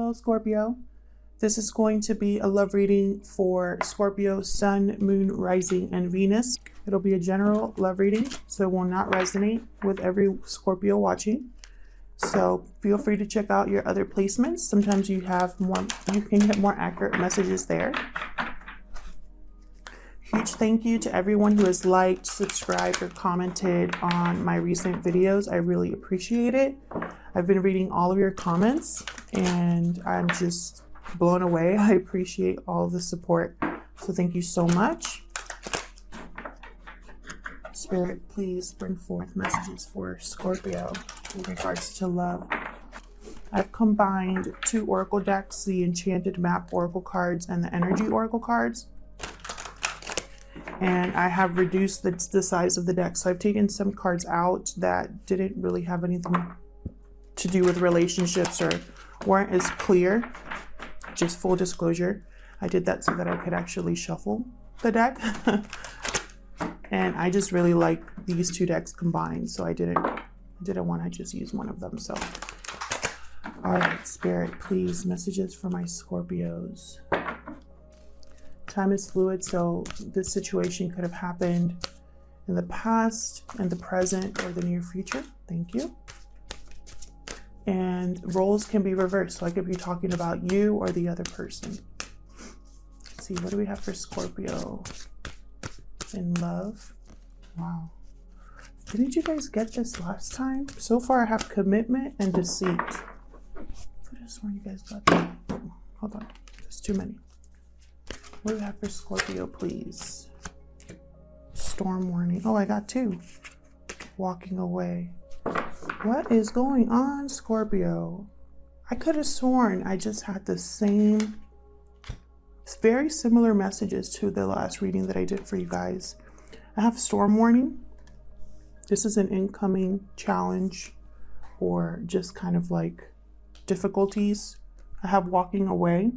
Hello, Scorpio. This is going to be a love reading for Scorpio, Sun, Moon, Rising, and Venus. It'll be a general love reading, so it will not resonate with every Scorpio watching. So feel free to check out your other placements. Sometimes you can get more accurate messages there. Huge thank you to everyone who has liked, subscribed, or commented on my recent videos. I really appreciate it. I've been reading all of your comments and I'm just blown away. I appreciate all the support. So thank you so much. Spirit, please bring forth messages for Scorpio in regards to love. I've combined 2 oracle decks, the Enchanted Map oracle cards and the Energy oracle cards. And I have reduced the size of the deck. So I've taken some cards out that didn't really have anything to do with relationships or weren't as clear. Just full disclosure, I did that so that I could actually shuffle the deck. And I just really like these 2 decks combined, so I didn't want to just use one of them. So all right, Spirit, please, messages for my Scorpios. Time is fluid, so this situation could have happened in the past, in the present, or the near future. Thank you. And roles can be reversed, so I could be talking about you or the other person. Let's see, what do we have for Scorpio in love? Wow. Didn't you guys get this last time? So far I have commitment and deceit. I could have sworn you guys got that. Hold on, there's too many. What do we have for Scorpio, please? Storm warning. Oh, I got 2. Walking away. What is going on, Scorpio? I could have sworn I just had the same, very similar messages to the last reading that I did for you guys. I have storm warning. This is an incoming challenge or just kind of like difficulties. I have walking away.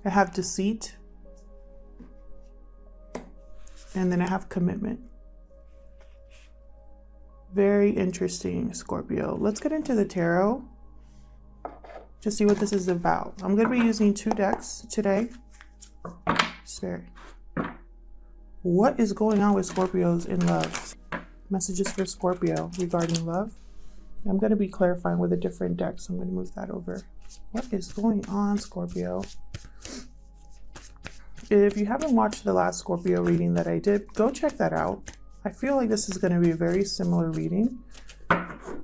I have deceit, and then I have commitment. Very interesting, Scorpio. Let's get into the tarot to see what this is about. I'm going to be using 2 decks today. Spirit, what is going on with Scorpios in love? Messages for Scorpio regarding love. I'm going to be clarifying with a different deck, so I'm going to move that over. What is going on, Scorpio? If you haven't watched the last Scorpio reading that I did, go check that out. I feel like this is going to be a very similar reading.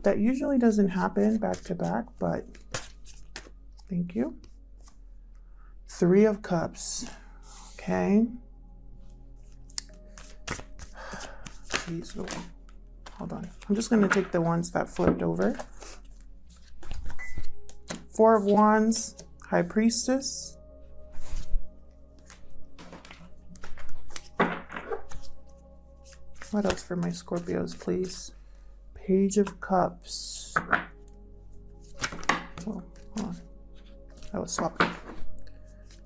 That usually doesn't happen back to back, but thank you. 3 of Cups. Okay. Jeez, hold on. I'm just going to take the ones that flipped over. 4 of Wands, High Priestess. What else for my Scorpios, please? Page of Cups. Oh, hold on. I was swapping.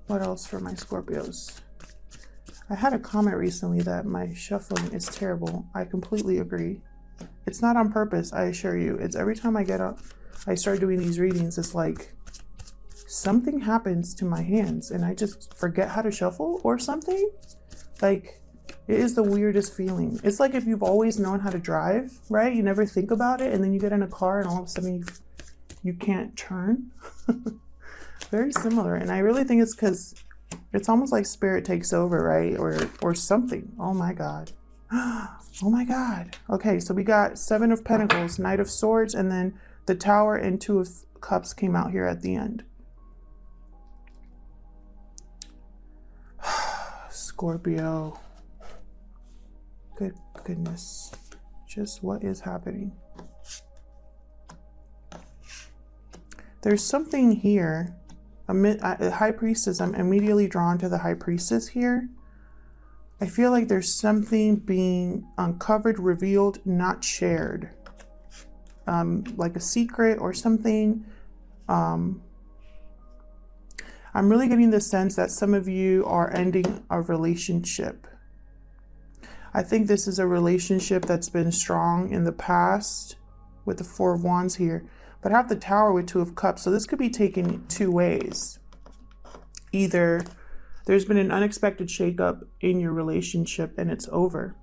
What else for my Scorpios? I had a comment recently that my shuffling is terrible. I completely agree. It's not on purpose, I assure you. It's every time I get up, I start doing these readings, it's like something happens to my hands and I just forget how to shuffle or something. Like, it is the weirdest feeling. It's like if you've always known how to drive, right? You never think about it, and then you get in a car and all of a sudden you can't turn. Very similar. And I really think it's because it's almost like spirit takes over, right? Or something. Oh my God. Oh my God. Okay, so we got 7 of Pentacles, Knight of Swords, and then the Tower and 2 of Cups came out here at the end. Scorpio. Good goodness. Just what is happening? There's something here. A High Priestess. I'm immediately drawn to the High Priestess here. I feel like there's something being uncovered, revealed, not shared. Like a secret or something. I'm really getting the sense that some of you are ending a relationship. I think this is a relationship that's been strong in the past with the 4 of Wands here, But I have the Tower with Two of Cups. So this could be taken two ways. Either there's been an unexpected shakeup in your relationship and it's over,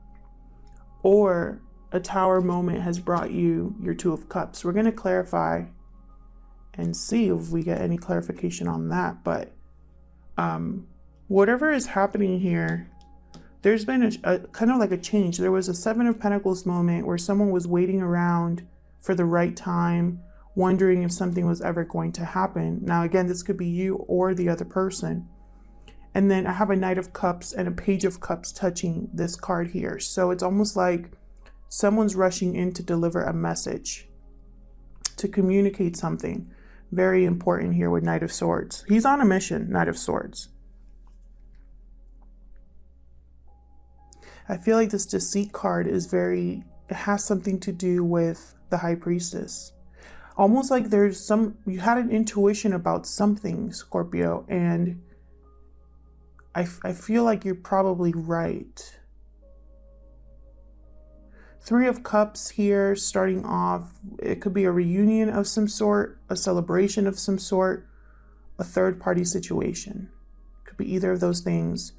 or a Tower moment has brought you your Two of Cups. We're going to clarify and see if we get any clarification on that. But whatever is happening here, there's been a kind of like a change. There was a Seven of Pentacles moment where someone was waiting around for the right time, wondering if something was ever going to happen. Now, again, this could be you or the other person. And then I have a Knight of Cups and a Page of Cups touching this card here. So it's almost like someone's rushing in to deliver a message, to communicate something. Very important here with Knight of Swords. He's on a mission, Knight of Swords. I feel like this Deceit card is it has something to do with the High Priestess. Almost like you had an intuition about something, Scorpio, and I feel like you're probably right. Three of Cups here, starting off, it could be a reunion of some sort, a celebration of some sort, a third-party situation. Could be either of those things.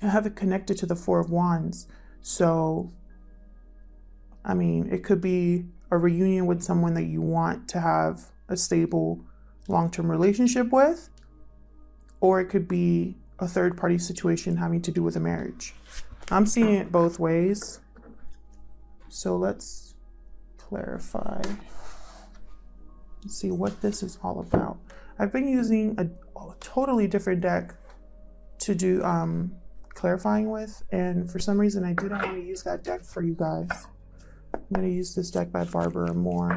I have it connected to the Four of Wands. So, I mean, it could be a reunion with someone that you want to have a stable, long-term relationship with, or it could be a third-party situation having to do with a marriage. I'm seeing it both ways. So let's clarify. Let's see what this is all about. I've been using a totally different deck to do clarifying with, and for some reason I didn't want to use that deck for you guys. I'm going to use this deck by Barbara Moore.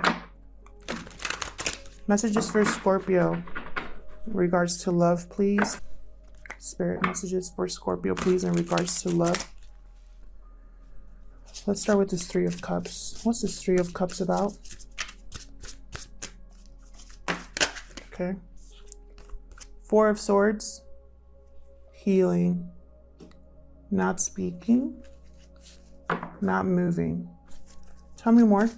Messages for Scorpio in regards to love, please. Spirit messages for Scorpio, please, in regards to love. Let's start with this Three of Cups. What's this Three of Cups about? Okay. Four of Swords. Healing. Not speaking. Not moving. Tell me more.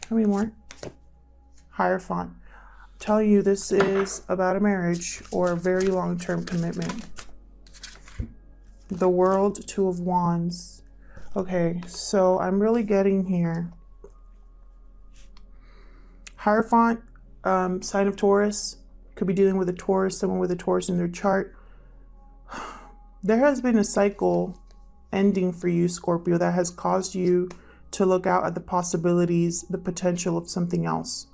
Tell me more. Hierophant. I'm telling you, this is about a marriage or a very long-term commitment. The World, Two of Wands. Okay, so I'm really getting here. Hierophant, sign of Taurus. Could be dealing with a Taurus, someone with a Taurus in their chart. There has been a cycle ending for you, Scorpio, that has caused you to look out at the possibilities, the potential of something else.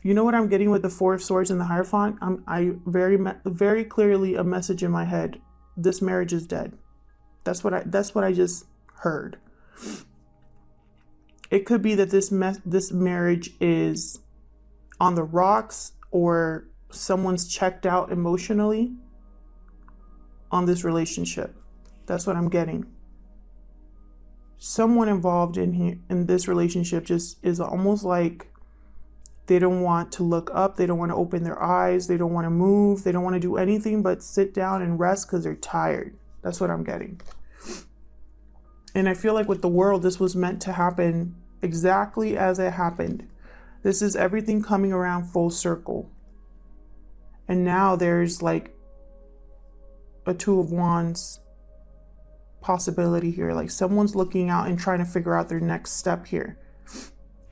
You know what I'm getting with the Four of Swords and the Hierophant? I very clearly a message in my head. This marriage is dead. That's what I just heard. It could be that this marriage is on the rocks, or someone's checked out emotionally on this relationship. That's what I'm getting. Someone involved in this relationship just is almost like they don't want to look up. They don't want to open their eyes. They don't want to move. They don't want to do anything but sit down and rest because they're tired. That's what I'm getting. And I feel like with the World, this was meant to happen exactly as it happened. This is everything coming around full circle. And now there's like a Two of Wands possibility here. Like someone's looking out and trying to figure out their next step here.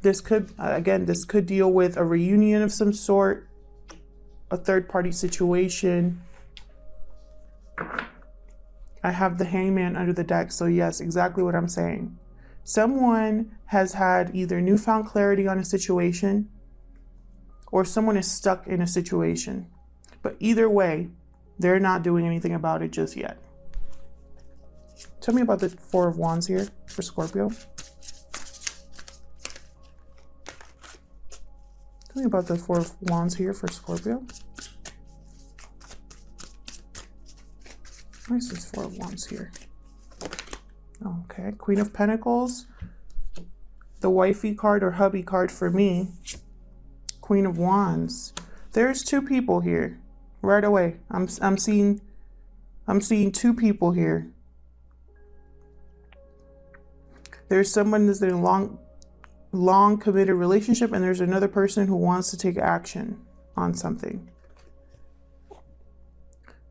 This could, again, this could deal with a reunion of some sort, a third-party situation. I have the Hangman under the deck, so yes, exactly what I'm saying. Someone has had either newfound clarity on a situation, or someone is stuck in a situation. But either way, they're not doing anything about it just yet. Tell me about the Four of Wands here for Scorpio. Tell me about the Four of Wands here for Scorpio. Why is this Four of Wands here? Okay, Queen of Pentacles. The wifey card or hubby card for me. Queen of Wands. There's two people here. Right away. I'm seeing two people here. There's someone that's in a long committed relationship, and there's another person who wants to take action on something.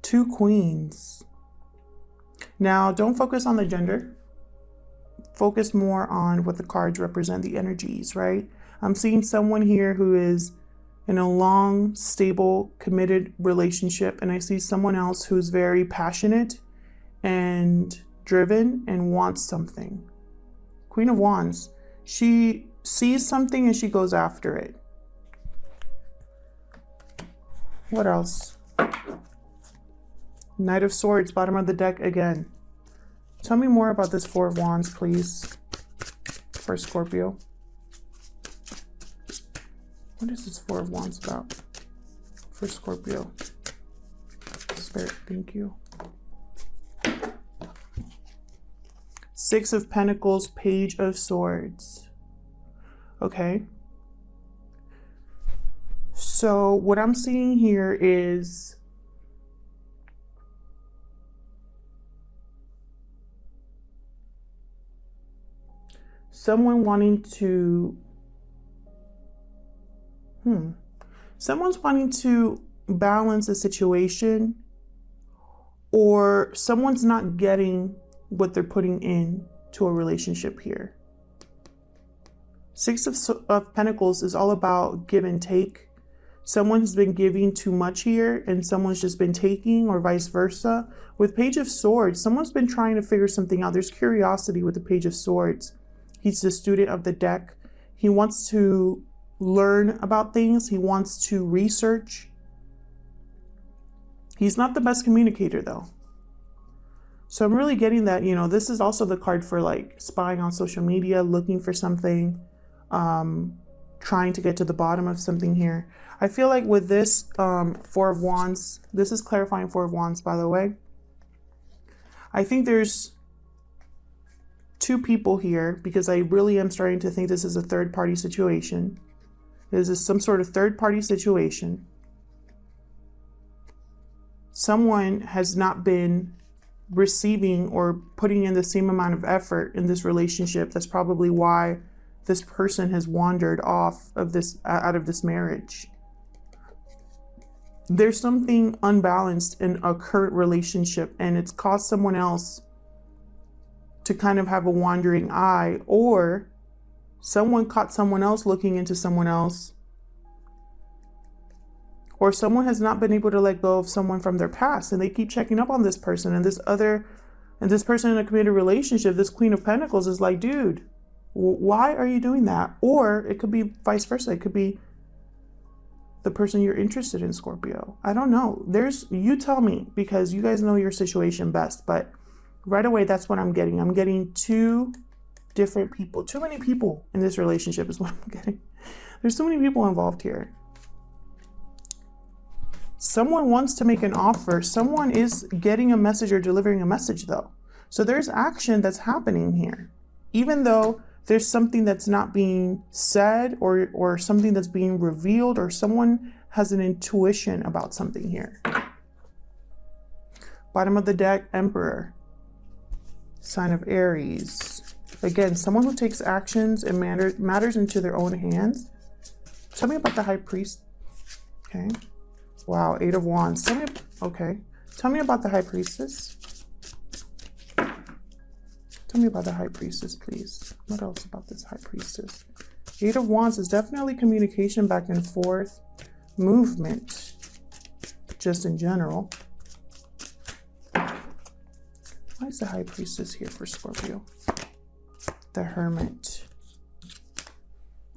2 queens. Now, don't focus on the gender. Focus more on what the cards represent, the energies, right? I'm seeing someone here who is in a long, stable, committed relationship, and I see someone else who's very passionate and driven and wants something. Queen of Wands. She sees something and she goes after it. What else? Knight of Swords, bottom of the deck again. Tell me more about this 4 of Wands, please, for Scorpio. What is this 4 of Wands about for Scorpio? Spirit, thank you. 6 of Pentacles, Page of Swords. Okay. So what I'm seeing here is someone wanting to someone's wanting to balance a situation, or someone's not getting what they're putting in to a relationship here. 6 of Pentacles is all about give and take. Someone's been giving too much here and someone's just been taking, or vice versa. With Page of Swords, someone's been trying to figure something out. There's curiosity with the Page of Swords. He's the student of the deck. He wants to learn about things. He wants to research. He's not the best communicator though. So I'm really getting that, you know, this is also the card for like spying on social media, looking for something, trying to get to the bottom of something here. I feel like with this 4 of Wands, this is clarifying 4 of Wands, by the way. I think there's 2 people here, because I really am starting to think this is a third-party situation. This is some sort of third-party situation. Someone has not been receiving or putting in the same amount of effort in this relationship. That's probably why this person has wandered off of this, out of this marriage. There's something unbalanced in a current relationship, and it's caused someone else to kind of have a wandering eye, or someone caught someone else looking into someone else, or someone has not been able to let go of someone from their past and they keep checking up on this person, and this person in a committed relationship, this Queen of Pentacles, is like, dude, why are you doing that? Or it could be vice versa. It could be the person you're interested in, Scorpio. I don't know. You tell me, because you guys know your situation best, but right away, that's what I'm getting. I'm getting 2 different people. Too many people in this relationship is what I'm getting. There's so many people involved here. Someone wants to make an offer. Someone is getting a message or delivering a message, though. So there's action that's happening here. Even though there's something that's not being said, or something that's being revealed, or someone has an intuition about something here. Bottom of the deck, Emperor. Sign of Aries. Again, someone who takes actions and matters into their own hands. Tell me about the High Priest. Okay. Wow, 8 of Wands. Okay. Tell me about the High Priestess. Tell me about the High Priestess, please. What else about this High Priestess? 8 of Wands is definitely communication back and forth, movement, just in general. Why is the High Priestess here for Scorpio? The Hermit.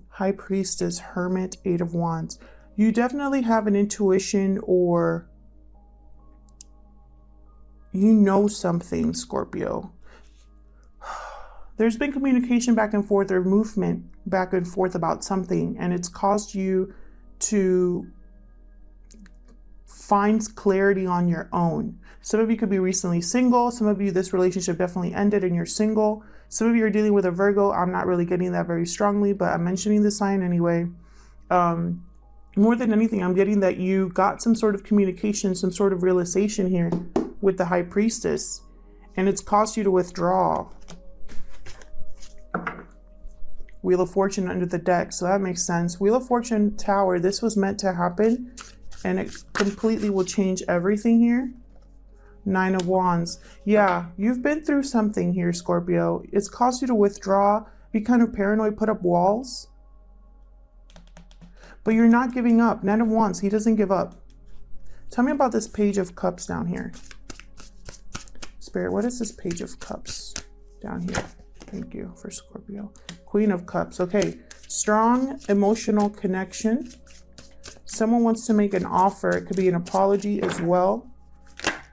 High Priestess, Hermit, 8 of Wands. You definitely have an intuition, or you know something, Scorpio. There's been communication back and forth, or movement back and forth about something, and it's caused you to find clarity on your own. Some of you could be recently single. Some of you, this relationship definitely ended and you're single. Some of you are dealing with a Virgo. I'm not really getting that very strongly, but I'm mentioning the sign anyway. More than anything, I'm getting that you got some sort of communication, some sort of realization here with the High Priestess, and it's caused you to withdraw. Wheel of Fortune under the deck, so that makes sense. Wheel of Fortune, Tower, this was meant to happen, and it completely will change everything here. Nine of Wands. Yeah, you've been through something here, Scorpio. It's caused you to withdraw, be kind of paranoid, put up walls. But you're not giving up. Nine of Wands, he doesn't give up. Tell me about this Page of Cups down here. Spirit, what is this Page of Cups down here? Thank you for Scorpio. Queen of Cups. Okay. Strong emotional connection. Someone wants to make an offer. It could be an apology as well.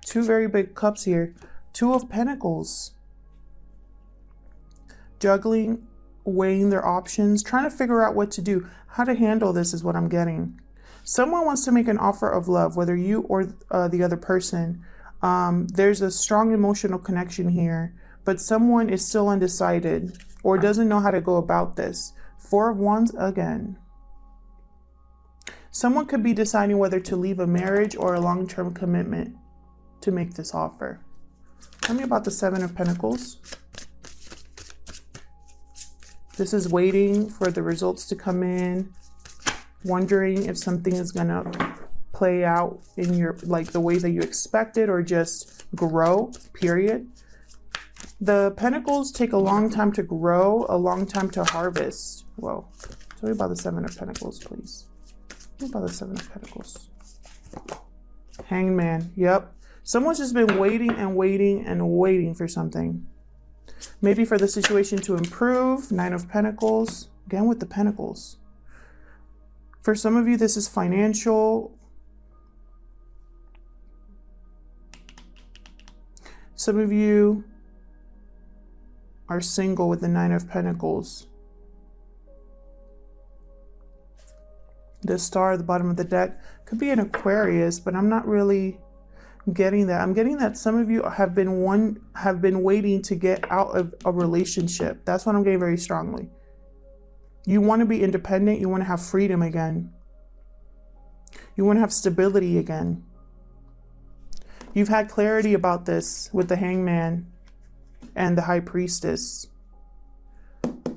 Two very big cups here. Two of Pentacles. Juggling, weighing their options, trying to figure out what to do. How to handle this is what I'm getting. Someone wants to make an offer of love, whether you or the other person. There's a strong emotional connection here, but someone is still undecided or doesn't know how to go about this. Four of Wands again. Someone could be deciding whether to leave a marriage or a long-term commitment to make this offer. Tell me about the Seven of Pentacles. This is waiting for the results to come in, wondering if something is gonna play out in your, like the way that you expected, or just grow, period. The Pentacles take a long time to grow, a long time to harvest. Whoa. Tell me about the Seven of Pentacles, please. Tell me about the Seven of Pentacles. Hanged Man. Yep. Someone's just been waiting and waiting and waiting for something. Maybe for the situation to improve. Nine of Pentacles. Again with the Pentacles. For some of you, this is financial. Some of you are single with the Nine of Pentacles. The Star at the bottom of the deck could be an Aquarius, but I'm not really getting that. I'm getting that some of you have been waiting to get out of a relationship. That's what I'm getting very strongly. You want to be independent. You want to have freedom again. You want to have stability again. You've had clarity about this with the Hangman and the High Priestess.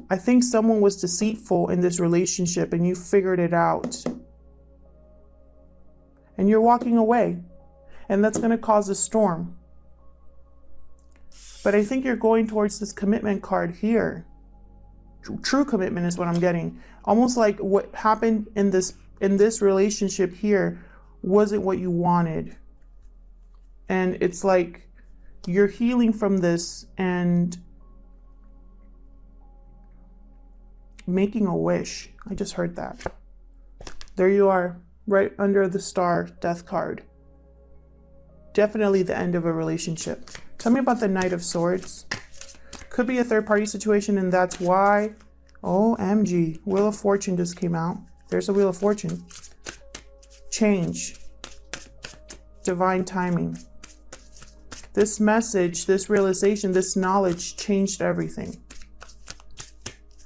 I think someone was deceitful in this relationship and you figured it out. And you're walking away. And that's going to cause a storm. But I think you're going towards this commitment card here. True commitment is what I'm getting. Almost like what happened in this relationship here wasn't what you wanted. And it's like you're healing from this and making a wish. I just heard that. There you are, right under the Star, Death card. Definitely the end of a relationship. Tell me about the Knight of Swords. Could be a third-party situation, and that's why. OMG. Wheel of Fortune just came out. There's a Wheel of Fortune. Change. Divine timing. This message, this realization, this knowledge changed everything.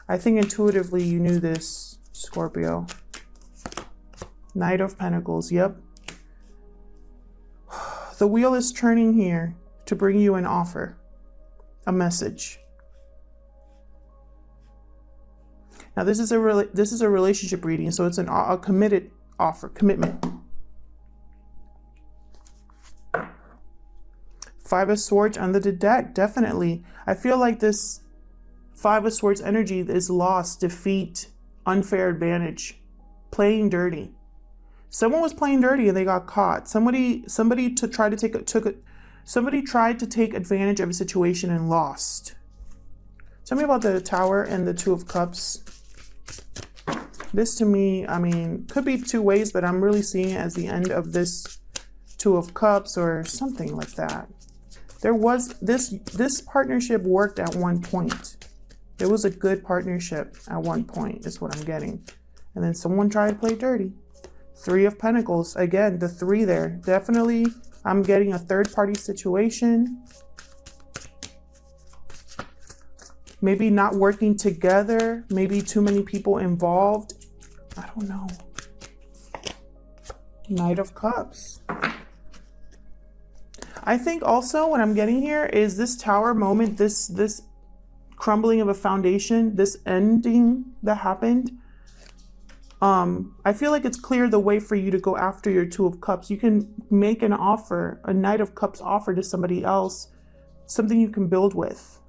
I think intuitively you knew this, Scorpio. Knight of Pentacles, yep. The wheel is turning here to bring you an offer, a message. Now this is a relationship reading, so it's a committed offer, commitment. Five of Swords under the deck, definitely. I feel like this Five of Swords energy is loss, defeat, unfair advantage, playing dirty. Someone was playing dirty and they got caught. Somebody tried to take advantage of a situation and lost. Tell me about the Tower and the Two of Cups. This to me, I mean, could be two ways, but I'm really seeing it as the end of this Two of Cups or something like that. There was this partnership worked at one point. It was a good partnership at one point is what I'm getting. And then someone tried to play dirty. Three of Pentacles. Again, the three there. Definitely, I'm getting a third-party situation. Maybe not working together. Maybe too many people involved. I don't know. Knight of Cups. I think also what I'm getting here is this Tower moment, this crumbling of a foundation, this ending that happened, I feel like it's clear the way for you to go after your Two of Cups. You can make an offer, a Knight of Cups offer to somebody else, something you can build with.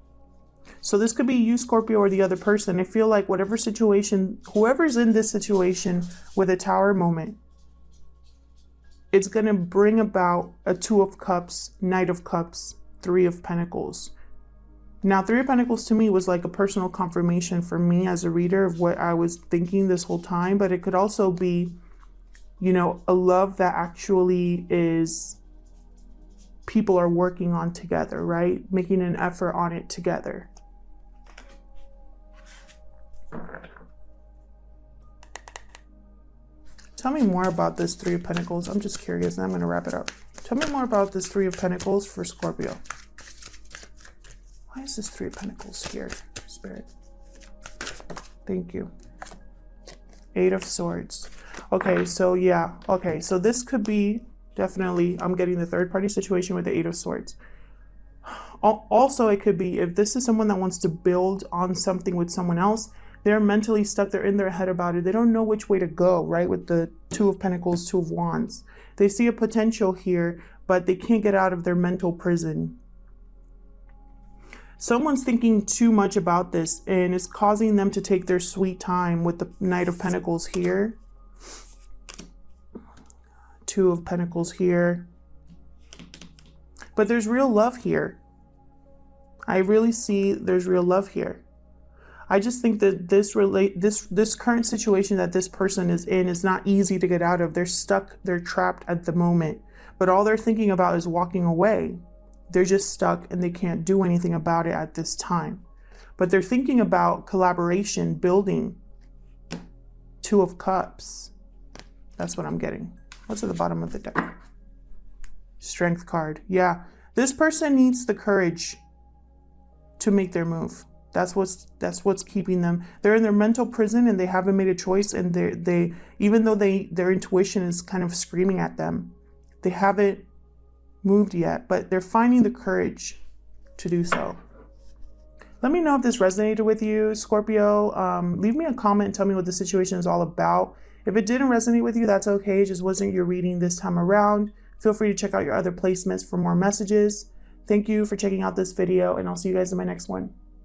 So this could be you, Scorpio, or the other person. I feel like whatever situation, whoever's in this situation with a Tower moment, it's going to bring about a Two of Cups, Knight of Cups, Three of Pentacles. Now, Three of Pentacles to me was like a personal confirmation for me as a reader of what I was thinking this whole time. But it could also be, you know, a love that actually is people are working on together, right? Making an effort on it together. Tell me more about this Three of Pentacles. I'm just curious, and I'm going to wrap it up. Tell me more about this Three of Pentacles for Scorpio. Why is this Three of Pentacles here, Spirit? Thank you. Eight of Swords. Okay, so yeah. Okay, so this could be definitely, I'm getting the third party situation with the Eight of Swords. Also, it could be if this is someone that wants to build on something with someone else, they're mentally stuck. They're in their head about it. They don't know which way to go, right? With the Two of Pentacles, Two of Wands. They see a potential here, but they can't get out of their mental prison. Someone's thinking too much about this, and it's causing them to take their sweet time with the Knight of Pentacles here. Two of Pentacles here. But there's real love here. I really see there's real love here. I just think that this current situation that this person is in is not easy to get out of. They're stuck, they're trapped at the moment. But all they're thinking about is walking away. They're just stuck and they can't do anything about it at this time. But they're thinking about collaboration, building. Two of Cups. That's what I'm getting. What's at the bottom of the deck? Strength card. Yeah. This person needs the courage to make their move. That's what's keeping them. They're in their mental prison and they haven't made a choice, and they even though their intuition is kind of screaming at them, they haven't moved yet, but they're finding the courage to do so. Let me know if this resonated with you, Scorpio. Leave me a comment and tell me what the situation is all about. If it didn't resonate with you, that's okay. It just wasn't your reading this time around. Feel free to check out your other placements for more messages. Thank you for checking out this video, and I'll see you guys in my next one.